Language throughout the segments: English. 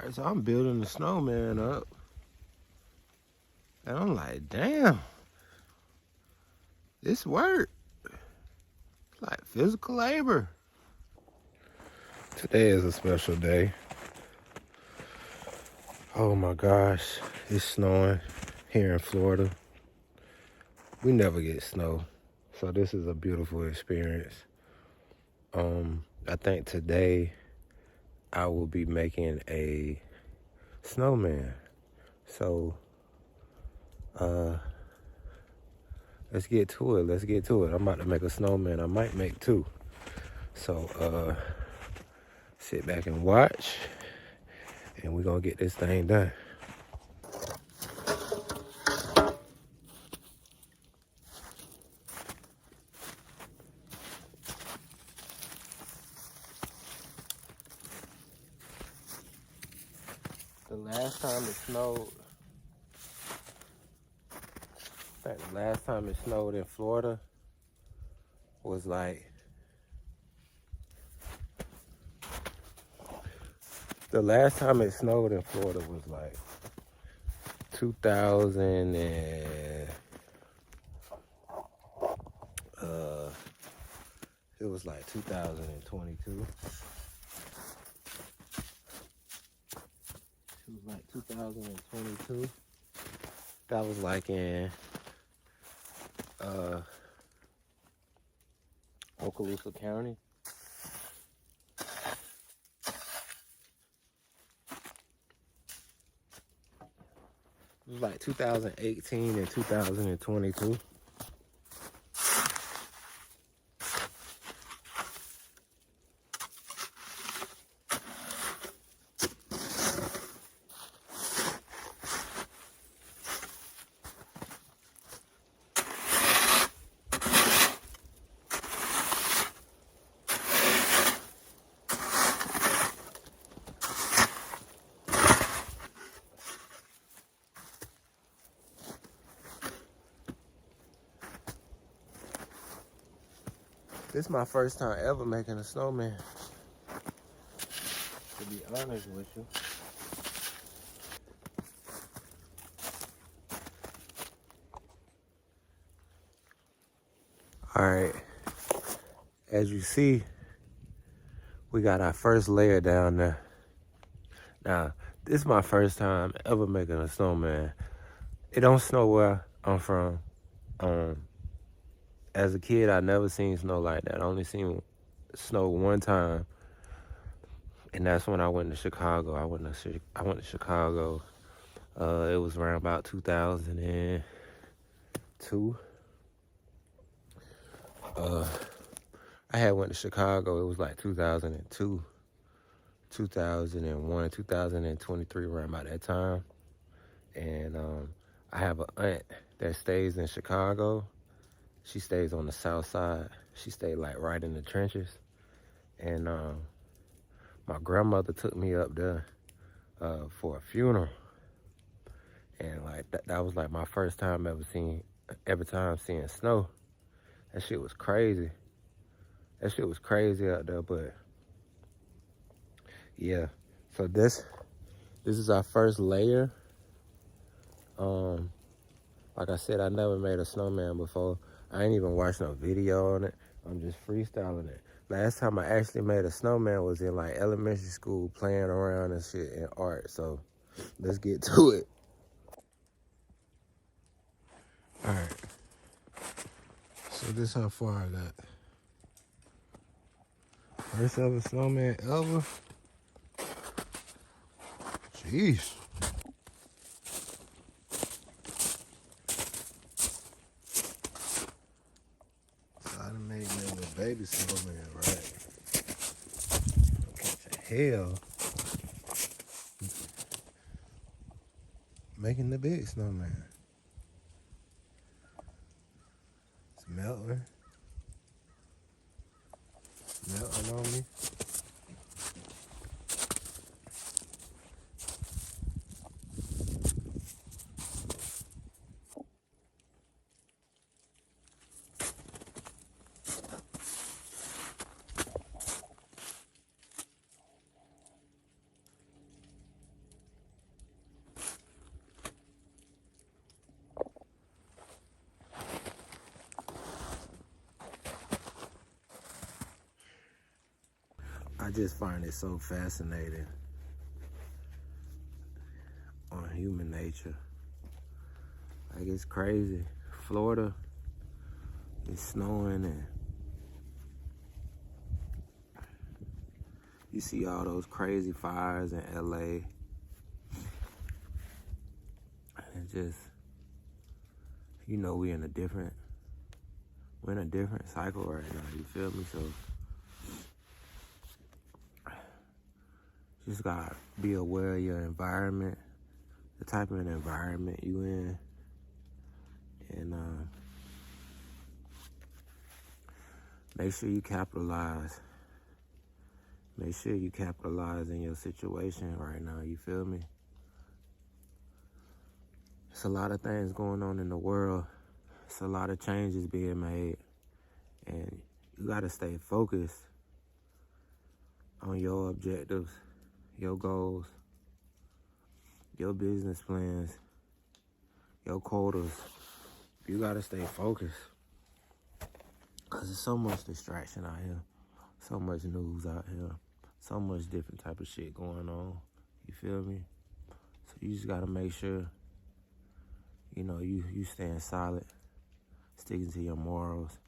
Alright, so I'm building the snowman up. And I'm like, damn, this work. It's like physical labor. Today is a special day. Oh my gosh, it's snowing here in Florida. We never get snow, so this is a beautiful experience. I think today I will be making a snowman. So, let's get to it. I'm about to make a snowman. I might make two. So, sit back and watch, and we're gonna get this thing done. The last time it snowed, in Florida was like, the last time it snowed in Florida was like 2000 and, it was like 2022. It was like 2022. That was like in Okaloosa County. It was like 2018 and 2022. This is my first time ever making a snowman, to be honest with you. All right, as you see, we got our first layer down there. Now, this is my first time ever making a snowman. It don't snow where I'm from. As a kid, I never seen snow like that. I only seen snow one time, and that's when I went to Chicago. I went to Chicago. It was around about 2002. I had went to Chicago. It was like 2002, 2001, 2023, around about that time. And I have an aunt that stays in Chicago. She stays on the south side. She stayed like right in the trenches. And my grandmother took me up there for a funeral. And like that was like my first time seeing snow. That shit was crazy. That shit was crazy out there, but yeah. So this is our first layer. Like I said, I never made a snowman before. I ain't even watched no video on it. I'm just freestyling it. Last time I actually made a snowman was in like elementary school, playing around and shit in art. So let's get to it. All right. So this how far I got. First ever snowman ever. Jeez. I done made me a little baby snowman, right? Catch a hell. Making the big snowman. It's melting. Melting on me. I just find it so fascinating on human nature. Like, it's crazy. Florida, it's snowing, and you see all those crazy fires in LA. And just, we're in a different cycle right now, you feel me? So just gotta be aware of your environment, the type of an environment you in, and make sure you capitalize. Make sure you capitalize in your situation right now, you feel me? It's a lot of things going on in the world. It's a lot of changes being made, and you gotta stay focused on your objectives, your goals, your business plans, your quotas. You gotta stay focused, because there's so much distraction out here, so much news out here, so much different type of shit going on, you feel me? So you just gotta make sure, you staying solid, sticking to your morals,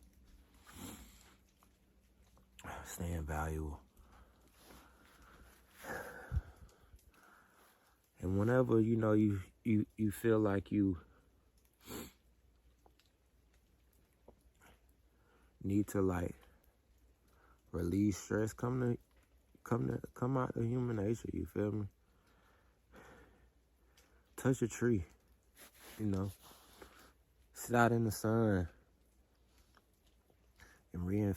staying valuable. And whenever, you feel like you need to, like, release stress, come out of human nature, you feel me? Touch a tree, sit out in the sun and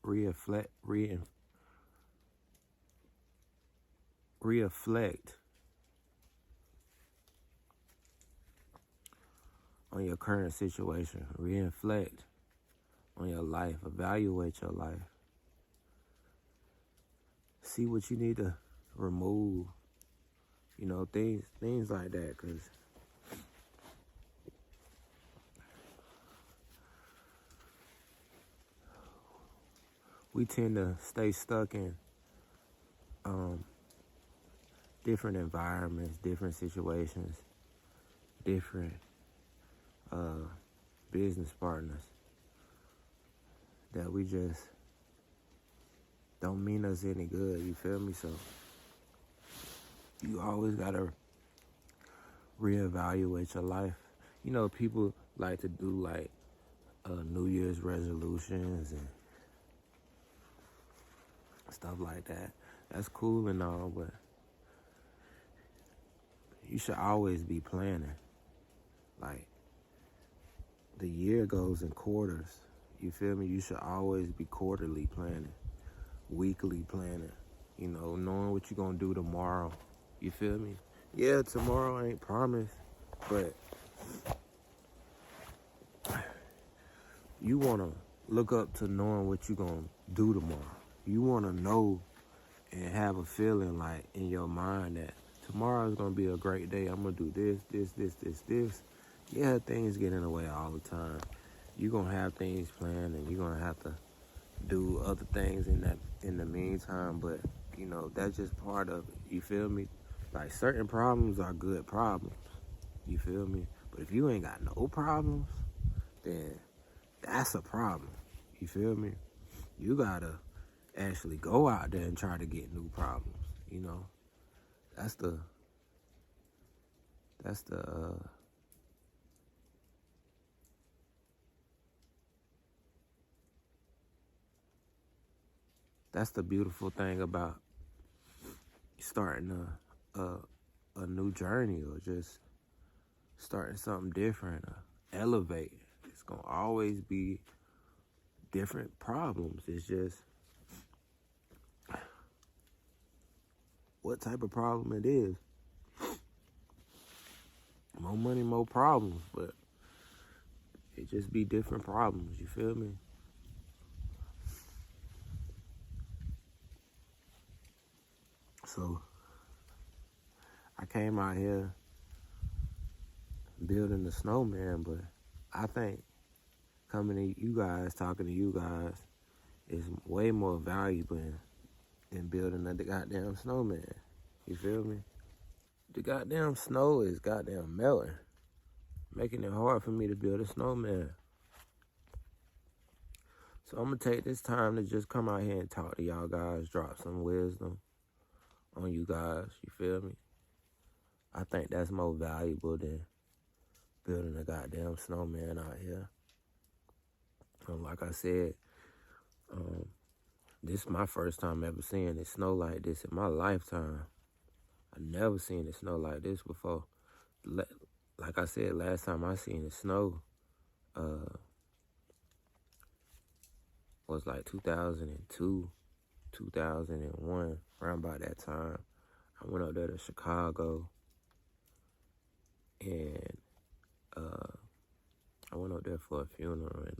reflect on your current situation, reflect on your life, evaluate your life. See what you need to remove, things like that, because we tend to stay stuck in different environments, different situations, different business partners that we just don't mean us any good, you feel me? So you always gotta reevaluate your life. People like to do, like, New Year's resolutions and stuff like that. That's cool and all, but you should always be planning. Like, the year goes in quarters, you feel me? You should always be quarterly planning, weekly planning, knowing what you're gonna do tomorrow, you feel me? Yeah, tomorrow ain't promised, but you wanna look up to knowing what you're gonna do tomorrow. You wanna know and have a feeling, like, in your mind that tomorrow's gonna be a great day. I'm gonna do this. Yeah, things get in the way all the time. You're gonna have things planned, and you're gonna have to do other things in the meantime, but that's just part of it, you feel me? Like, certain problems are good problems, you feel me? But if you ain't got no problems, then that's a problem, you feel me? You gotta actually go out there and try to get new problems, that's the beautiful thing about starting a new journey, or just starting something different, elevate. It's gonna always be different problems. It's just what type of problem it is. More money, more problems, but it just be different problems, you feel me? So I came out here building the Snowman, but I think coming to you guys, talking to you guys, is way more valuable and building the goddamn snowman. You feel me? The goddamn snow is goddamn melting, making it hard for me to build a snowman. So I'm gonna take this time to just come out here and talk to y'all guys, drop some wisdom on you guys. You feel me? I think that's more valuable than building a goddamn snowman out here. Like I said, this is my first time ever seeing it snow like this in my lifetime. I never seen it snow like this before. Like I said, last time I seen it snow was like 2002, 2001, around about that time. I went up there to Chicago, and I went up there for a funeral, and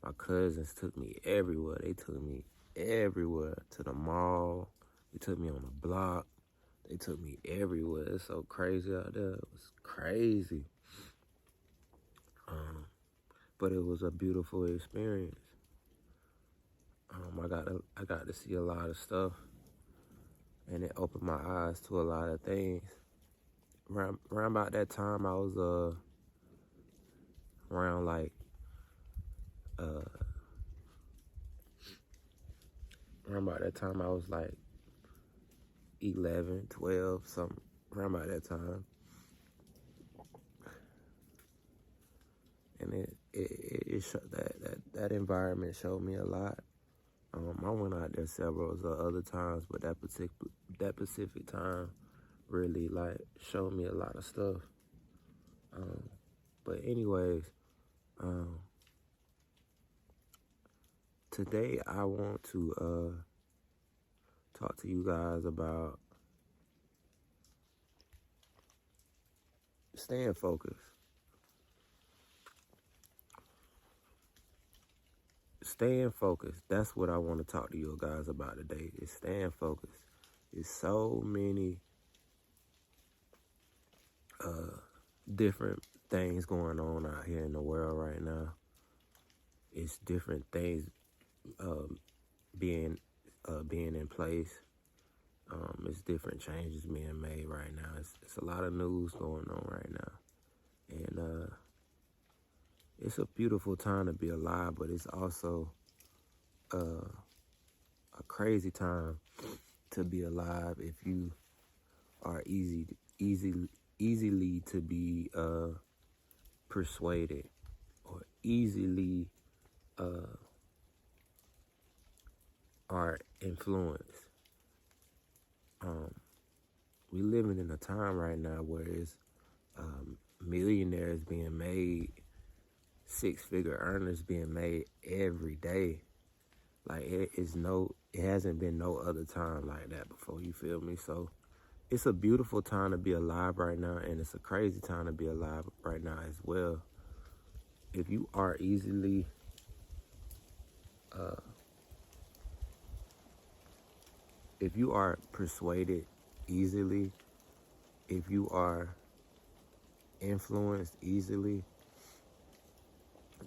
my cousins took me everywhere. They took me everywhere, to the mall. They took me on the block. They took me everywhere. It's so crazy out there. It was crazy. But it was a beautiful experience. I got to see a lot of stuff, and it opened my eyes to a lot of things. Around about that time, I was around like around about that time I was like 11, 12, something around about that time. And it showed that environment showed me a lot. I went out there several other times, but that specific time really like showed me a lot of stuff. But anyways, today I want to talk to you guys about staying focused. Staying focused. That's what I want to talk to you guys about today, is staying focused. There's so many different things going on out here in the world right now. It's different things being in place. It's different changes being made right now. It's a lot of news going on right now. And it's a beautiful time to be alive, but it's also a crazy time to be alive if you are easily to be persuaded, or easily are influenced. We living in a time right now where it's millionaires being made, six-figure earners being made every day. Like it hasn't been no other time like that before. You feel me? So it's a beautiful time to be alive right now, and it's a crazy time to be alive right now as well. If you are easily if you are persuaded easily, if you are influenced easily,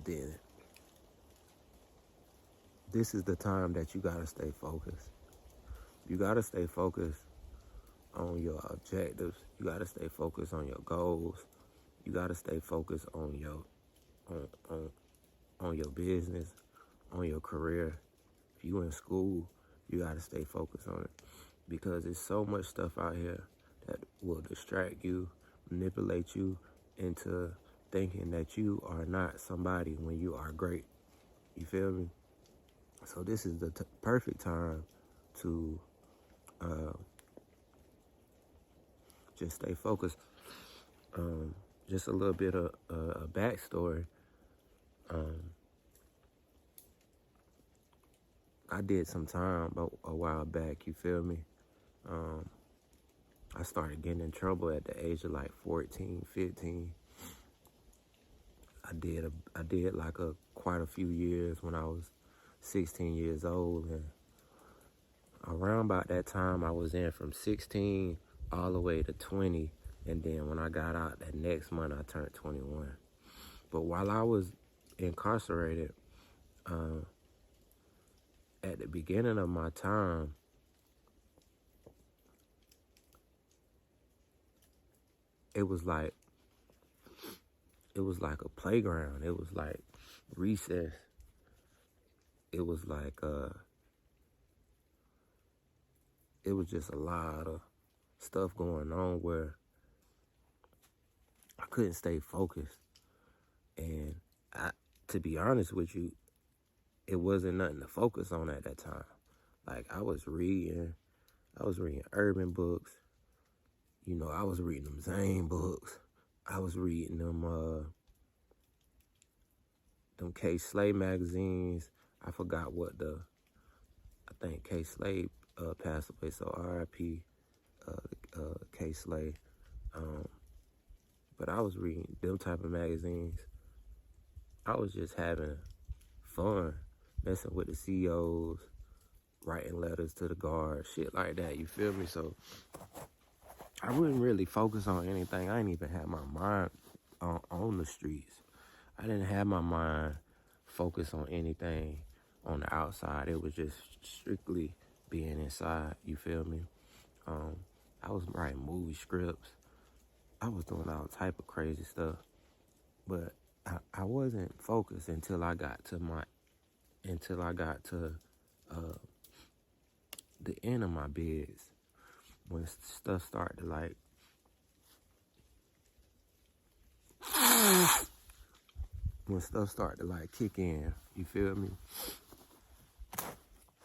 then this is the time that you gotta stay focused. You gotta stay focused on your objectives. You gotta stay focused on your goals. You gotta stay focused on your on your business, on your career. If you in school, you gotta stay focused on it, because there's so much stuff out here that will distract you, manipulate you into thinking that you are not somebody when you are great. You feel me? So this is the perfect time to just stay focused. Just a little bit of a backstory. I did some time a while back, you feel me? I started getting in trouble at the age of like 14, 15. I did like quite a few years when I was 16 years old, and around about that time I was in from 16 all the way to 20, and then when I got out that next month I turned 21. But while I was incarcerated, at the beginning of my time, it was like a playground. It was like recess. It was like it was just a lot of stuff going on where I couldn't stay focused. And to be honest with you, it wasn't nothing to focus on at that time. Like I was reading urban books. You know, I was reading them Zane books. I was reading them K. Slay magazines. I forgot I think K. Slay passed away, so R.I.P. K. Slay. But I was reading them type of magazines. I was just having fun, messing with the CEOs, writing letters to the guards, shit like that, you feel me? So I wouldn't really focus on anything. I didn't even have my mind on the streets. I didn't have my mind focused on anything on the outside. It was just strictly being inside, you feel me? I was writing movie scripts. I was doing all type of crazy stuff. But I wasn't focused until I got to the end of my bids. When stuff started to like kick in, you feel me?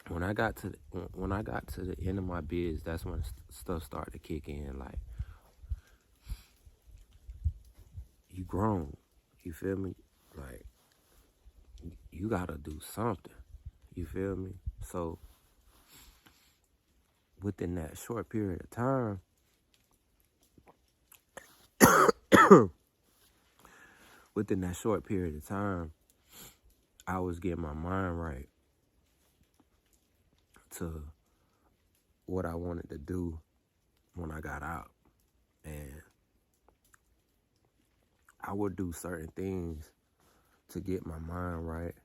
When I got to the end of my bids, that's when stuff started to kick in. Like, you grown, you feel me? Like, you gotta do something, you feel me? So within that short period of time, I was getting my mind right to what I wanted to do when I got out. And I would do certain things to get my mind right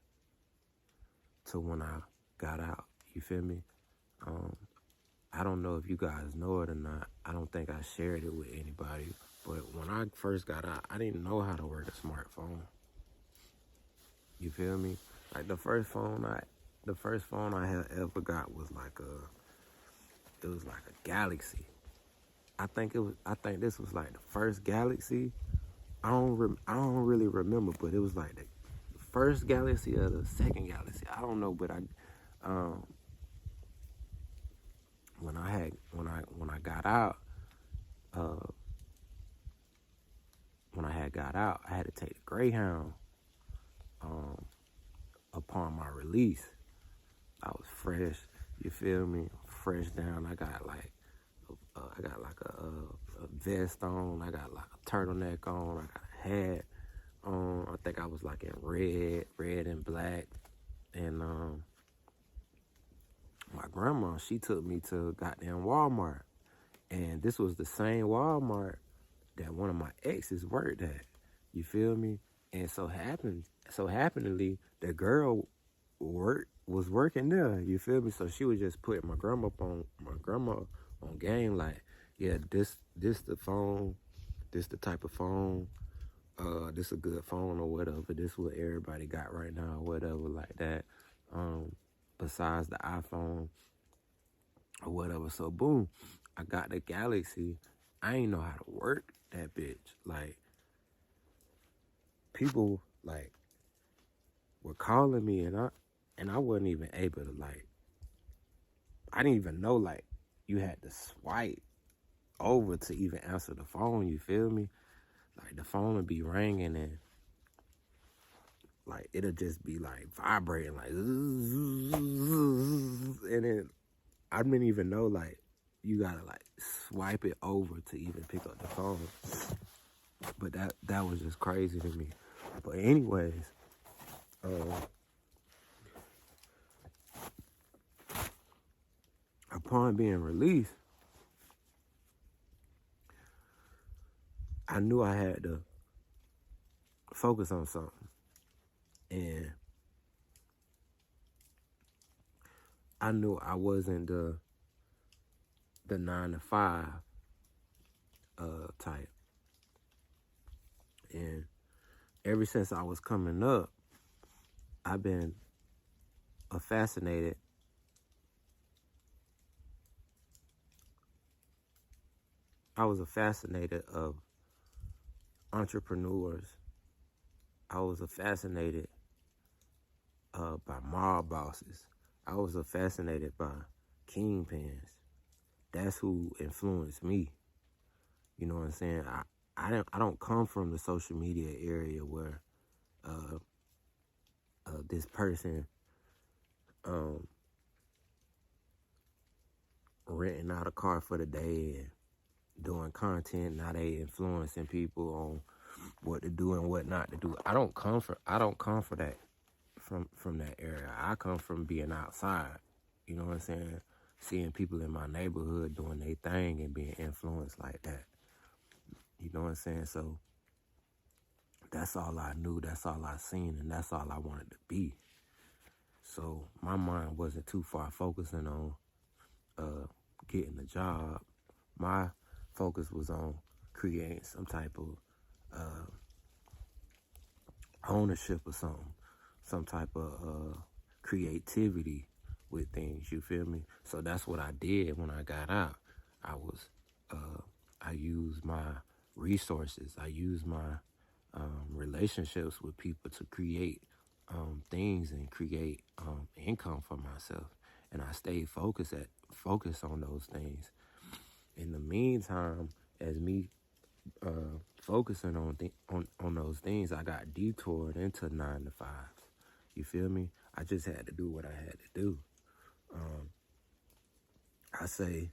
to when I got out. You feel me? I don't know if you guys know it or not. I don't think I shared it with anybody. But when I first got out, I didn't know how to work a smartphone. You feel me? Like the first phone I had ever got was like a Galaxy. I think this was like the first Galaxy. I don't really remember, but it was like the first Galaxy or the second Galaxy. I don't know, but when I got out, I had to take the Greyhound upon my release. I was fresh, you feel me? Fresh down. I got like a vest on. I got like a turtleneck on. I got a hat on. I think I was like in red and black. And my grandma, she took me to goddamn Walmart. And this was the same Walmart that one of my exes worked at. You feel me? And so happenly, the girl was working there. You feel me? So she was just putting my grandma on game, like, yeah, this the phone, this the type of phone, this a good phone or whatever. This what everybody got right now, or whatever, like that. Besides the iPhone or whatever. So boom, I got the Galaxy. I ain't know how to work that bitch. Like, people like were calling me, and I wasn't even able to, like, I didn't even know, like, you had to swipe over to even answer the phone, you feel me? Like, the phone would be ringing and like it'll just be like vibrating, like, and then I didn't even know, like, you gotta like swipe it over to even pick up the phone. But that was just crazy to me. But anyways, upon being released, I knew I had to focus on something. And I knew I wasn't the 9 to 5 type. ever since I was coming up, I've been fascinated. I was a fascinated of entrepreneurs. I was a fascinated by mob bosses. I was a fascinated by kingpins. That's who influenced me. You know what I'm saying? I don't come from the social media area where this person um, renting out a car for the day and doing content. Now they influencing people on what to do and what not to do. I don't come from that from that area. I come from being outside. You know what I'm saying? Seeing people in my neighborhood doing their thing and being influenced like that. You know what I'm saying? So that's all I knew. That's all I seen, and that's all I wanted to be. So my mind wasn't too far focusing on getting a job. My focus was on creating some type of ownership or something, some type of creativity with things. You feel me? So that's what I did when I got out. I used my resources. I used my relationships with people to create things and create income for myself. And I stayed focused on those things. In the meantime, as me focusing on those things, I got detoured into 9 to 5s. You feel me? I just had to do what I had to do. I say,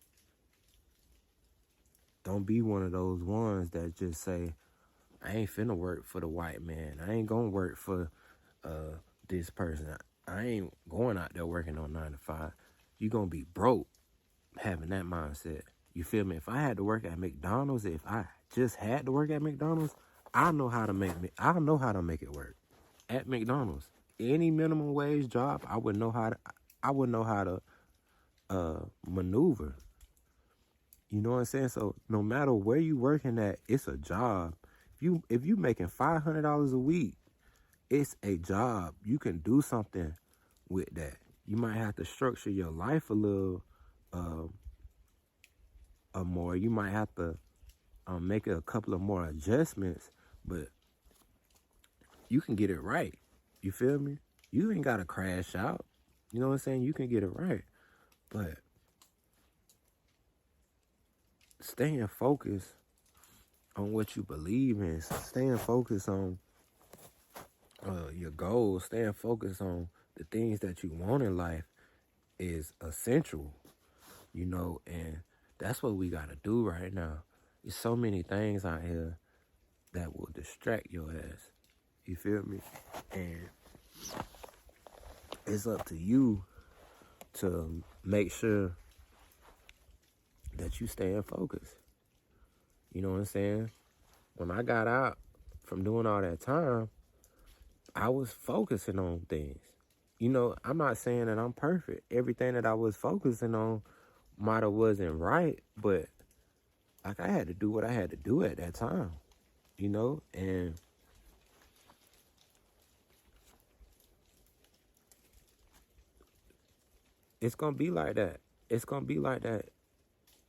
don't be one of those ones that just say, I ain't finna work for the white man. I ain't gonna work for this person. I ain't going out there working on 9 to 5. You gonna be broke having that mindset. You feel me? If I had to work at McDonald's, if I just had to work at McDonald's, I know how to make it work at McDonald's. Any minimum wage job, I would know how to maneuver. You know what I'm saying? So no matter where you working at, it's a job. If you making $500 a week, it's a job. You can do something with that. You might have to structure your life a little more. You might have to make a couple of more adjustments, but you can get it right. You feel me? You ain't gotta crash out. You know what I'm saying? You can get it right. But staying focused on what you believe in, staying focused on your goals, staying focused on the things that you want in life is essential, you know, and that's what we gotta do right now. There's so many things out here that will distract your ass. You feel me? And it's up to you to make sure that you stay in focus. You know what I'm saying? When I got out from doing all that time, I was focusing on things. You know, I'm not saying that I'm perfect. Everything that I was focusing on might have wasn't right, but like I had to do what I had to do at that time, you know, and it's gonna be like that. It's gonna be like that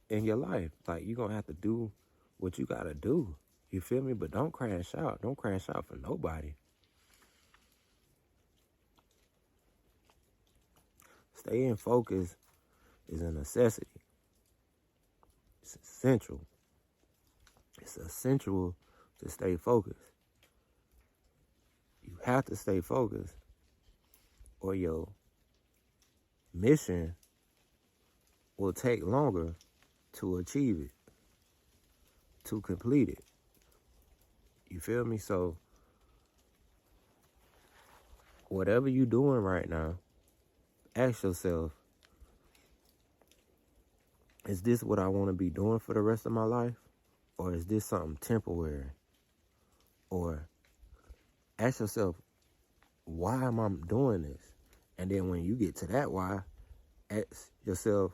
in your life. Like you're gonna have to do what you gotta do. You feel me? But don't crash out. Don't crash out for nobody. Staying focused is a necessity. It's essential. It's essential to stay focused. You have to stay focused, or your mission will take longer to achieve it, to complete it. You feel me? So, whatever you're doing right now, ask yourself, is this what I want to be doing for the rest of my life? Or is this something temporary? Or ask yourself, why am I doing this? And then when you get to that why, ask yourself,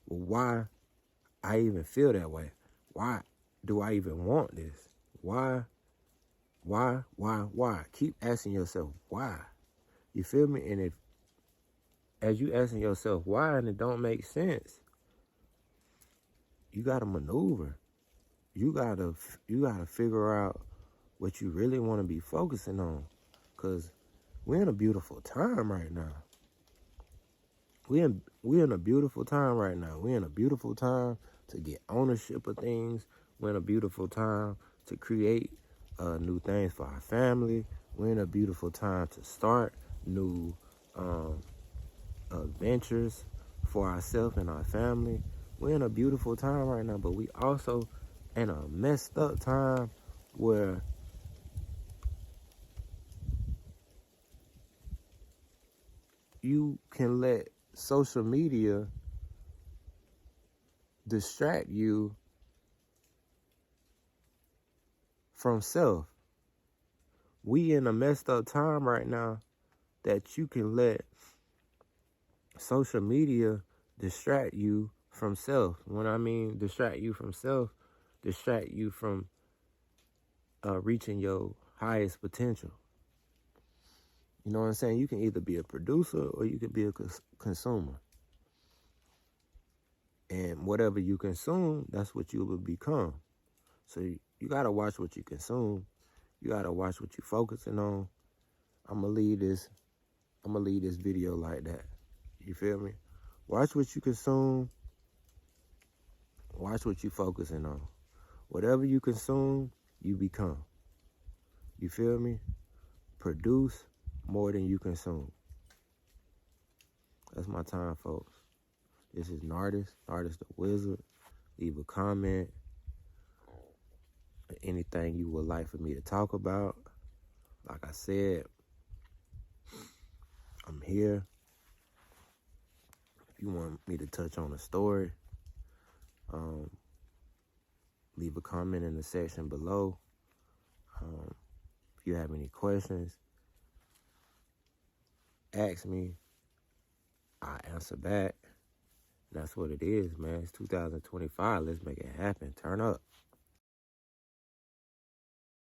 well, why I even feel that way? Why do I even want this? Why Why? Keep asking yourself why. You feel me? And if, as you asking yourself why and it don't make sense, you gotta maneuver. You gotta figure out what you really want to be focusing on. Cause we're in a beautiful time right now. We're in a beautiful time right now. We're in a beautiful time to get ownership of things. We're in a beautiful time to create new things for our family. We're in a beautiful time to start new ventures for ourselves and our family. We're in a beautiful time right now, but we also in a messed up time where you can let social media distract you from self. We in a messed up time right now that you can let social media distract you from self. When I mean distract you from self, distract you from reaching your highest potential. You know what I'm saying? You can either be a producer or you can be a consumer. And whatever you consume, that's what you will become. So you gotta watch what you consume. You gotta watch what you're focusing on. I'ma leave this video like that. You feel me? Watch what you consume. Watch what you focusing on. Whatever you consume, you become. You feel me? Produce more than you consume. That's my time, folks. This is Nardis the Wizard. Leave a comment. Anything you would like for me to talk about. Like I said, I'm here. If you want me to touch on a story, leave a comment in the section below. If you have any questions, ask me. I answer back. That's what it is, man. It's 2025. Let's make it happen. Turn up.